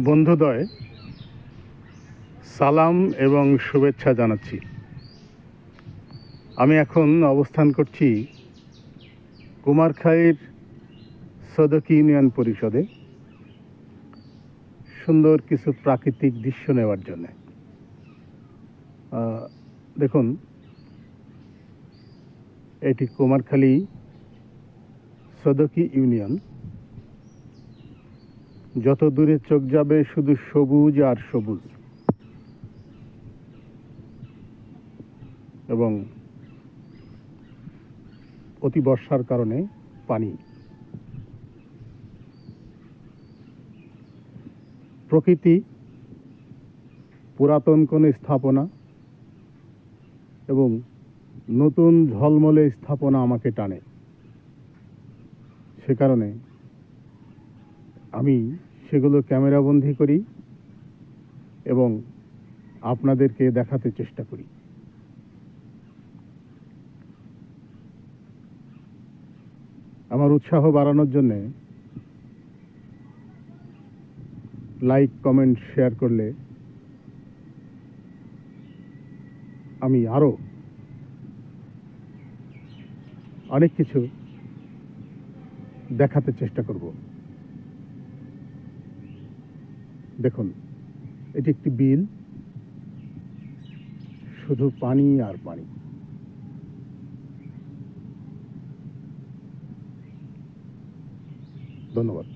বন্ধুদ্বয় সালাম এবং শুভেচ্ছা জানাচ্ছি। আমি এখন অবস্থান করছি কুমারখালীর সদকি ইউনিয়ন পরিষদে সুন্দর কিছু প্রাকৃতিক দৃশ্য নেওয়ার জন্য। দেখুন, এটি কুমারখালী সদকি ইউনিয়ন। যত দূরে চোখ যাবে শুধু সবুজ আর সবুজ, এবং অতি বর্ষার কারণে পানি। প্রকৃতি, পুরাতন কোন স্থাপনা এবং নতুন ঝলমলে স্থাপনা আমাকে টানে। সে কারণে আমি সেগুলো ক্যামেরাবন্দি করি এবং আপনাদেরকে দেখাতে চেষ্টা করি। আমার উৎসাহ বাড়ানোর জন্যে লাইক, কমেন্ট, শেয়ার করলে আমি আরো অনেক কিছু দেখাতে চেষ্টা করব। দেখুন, এটি একটি বিল, শুধু পানি আর পানি। ধন্যবাদ।